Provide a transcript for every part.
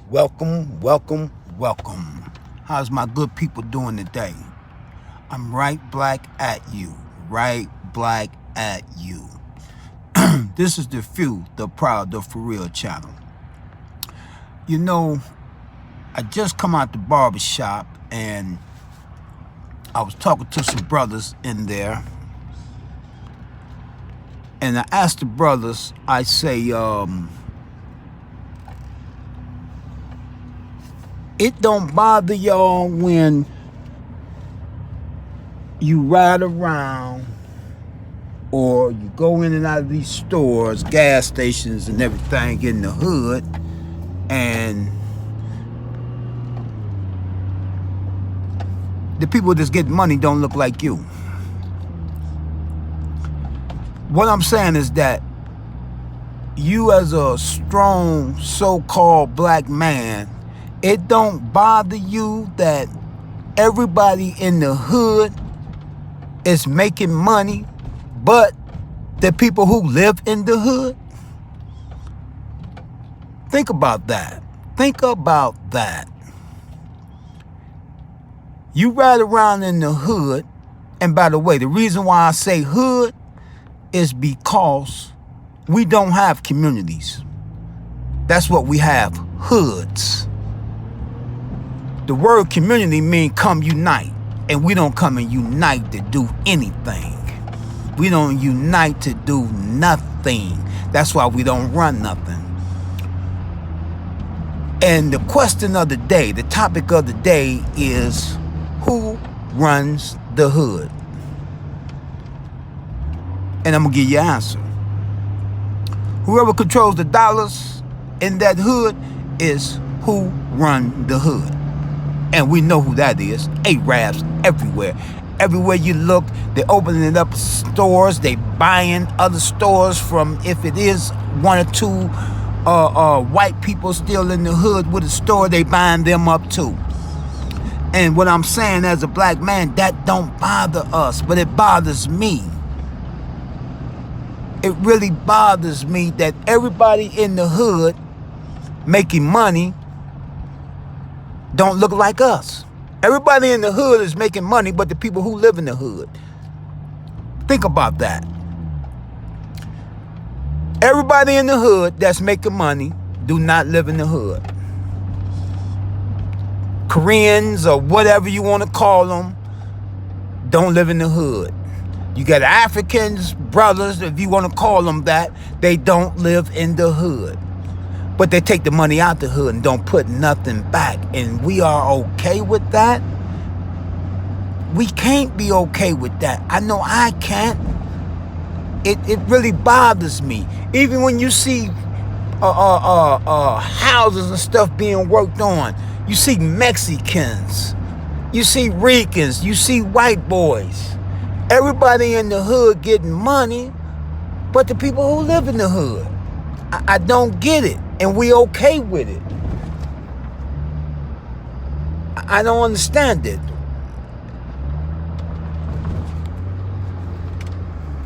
Welcome, welcome, welcome. How's my good people doing today? I'm right black at you. Right black at you. This is the few, the proud, the for real channel. You know, I just come out the barbershop and I was talking to some brothers in there. And I asked the brothers, I say, it don't bother y'all when you ride around or you go in and out of these stores, gas stations and everything in the hood, and the people that's getting money don't look like you. What I'm saying is that you as a strong so-called black man, it don't bother you that everybody in the hood is making money, but the people who live in the hood? Think about that. Think about that. You ride around in the hood, and by the way, the reason why I say hood is because we don't have communities. That's what we have, hoods. The word community means come unite, and we don't come and unite to do anything. We don't unite to do nothing. That's why we don't run nothing. And the question of the day, the topic of the day is, who runs the hood? And I'm gonna give you an answer. Whoever controls the dollars in that hood is who run the hood. And we know who that is. Arabs everywhere. Everywhere you look, they're opening up stores. They buying other stores from, if it is one or two white people still in the hood with a store, they buying them up too. And what I'm saying as a black man, that don't bother us, but it bothers me. It really bothers me that everybody in the hood making money don't look like us. Everybody in the hood is making money, but the people who live in the hood. Think about that. Everybody in the hood that's making money do not live in the hood. Koreans or whatever you want to call them don't live in the hood. You got Africans, brothers, if you want to call them that, they don't live in the hood. But they take the money out the hood and don't put nothing back. And we are okay with that? We can't be okay with that. I know I can't. It really bothers me. Even when you see houses and stuff being worked on, you see Mexicans, you see Ricans, you see white boys. Everybody in the hood getting money, but the people who live in the hood. I don't get it, and we okay with it. I don't understand it.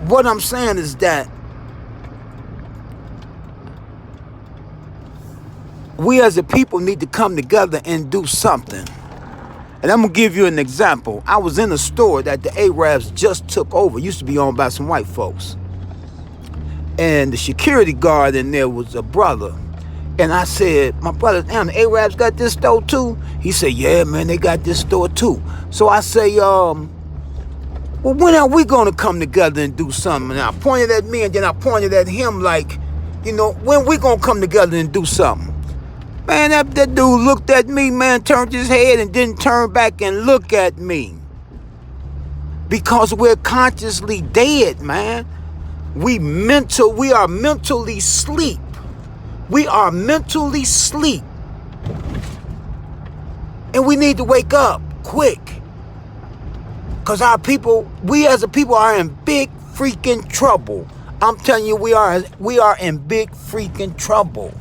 What I'm saying is that we as a people need to come together and do something. And I'm going to give you an example. I was in a store that the Arabs just took over. It used to be owned by some white folks. And the security guard in there was a brother. And I said, my brother, damn, the Arabs got this store too? He said, yeah, man, they got this store too. So I say, well, when are we going to come together and do something? And I pointed at me and then I pointed at him like, you know, when we going to come together and do something? Man, that dude looked at me, man, turned his head and didn't turn back and look at me. Because we're consciously dead, man. We are mentally asleep. We are mentally asleep. And we need to wake up quick. Because our people, we as a people are in big freaking trouble. I'm telling you, we are in big freaking trouble.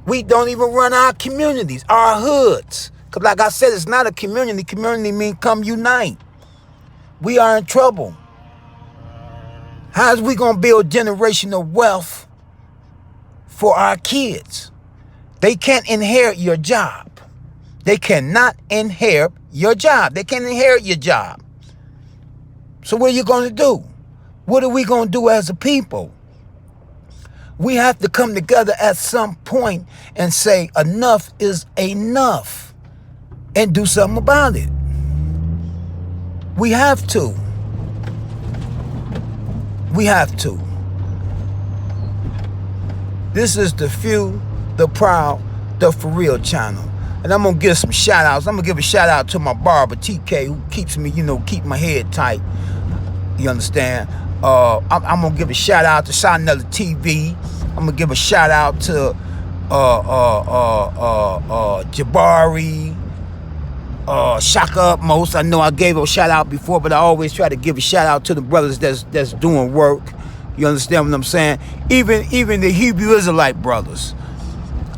We don't even run our communities, our hoods. Because like I said, it's not a community. Community means come unite. We are in trouble. How's we going to build generational wealth for our kids? They can't inherit your job. They cannot inherit your job. They can't inherit your job. So what are you going to do? What are we going to do as a people? We have to come together at some point and say enough is enough and do something about it. We have to. We have to. This is the Few, the Proud, the For Real channel. And I'm going to give some shout outs. I'm going to give a shout out to my barber, TK, who keeps me, keep my head tight. You understand? I'm going to give a shout out to Shotnella TV. I'm going to give a shout out to Jabari, Shaka Upmost. I know I gave a shout out before, but I always try to give a shout out to the brothers that's doing work. You understand what I'm saying? Even the Hebrew Israelite brothers.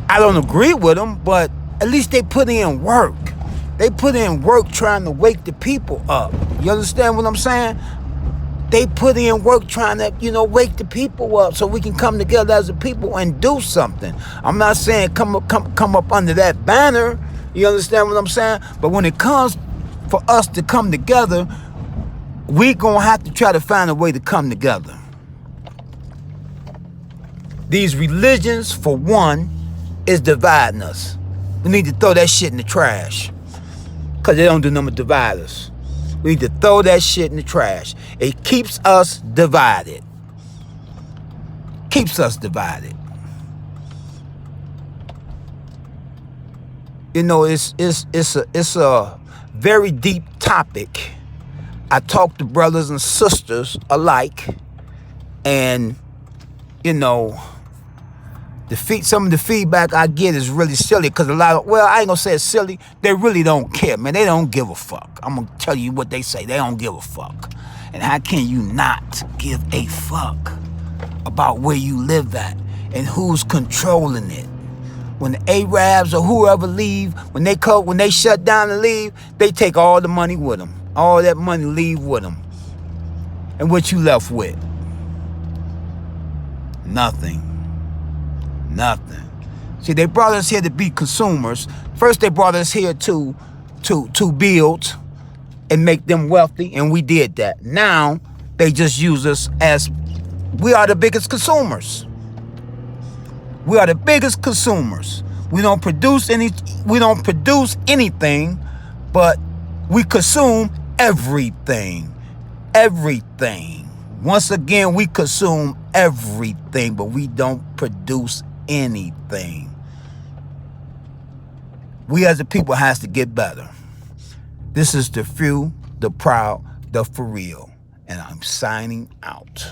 I don't agree with them, but at least they put in work. They put in work trying to wake the people up. You understand what I'm saying? They put in work trying to, wake the people up so we can come together as a people and do something. I'm not saying come up under that banner. You understand what I'm saying? But when it comes for us to come together, we're going to have to try to find a way to come together. These religions, for one, is dividing us. We need to throw that shit in the trash. Because they don't do nothing but divide us. We need to throw that shit in the trash. It keeps us divided. Keeps us divided. It's a very deep topic. I talk to brothers and sisters alike, and some of the feedback I get is really silly because I ain't gonna say it's silly. They really don't care, man. They don't give a fuck. I'm gonna tell you what they say. They don't give a fuck. And how can you not give a fuck about where you live at and who's controlling it? When the Arabs or whoever leave, when they shut down and leave, they take all the money with them. All that money leave with them. And what you left with? Nothing. Nothing. See, they brought us here to be consumers. First, they brought us here to build and make them wealthy, and we did that. Now, they just use us as we are the biggest consumers. We are the biggest consumers. We don't produce anything, but we consume everything. Everything. Once again, we consume everything, but we don't produce anything. We as a people has to get better. This is the Few, the Proud, the For Real, and I'm signing out.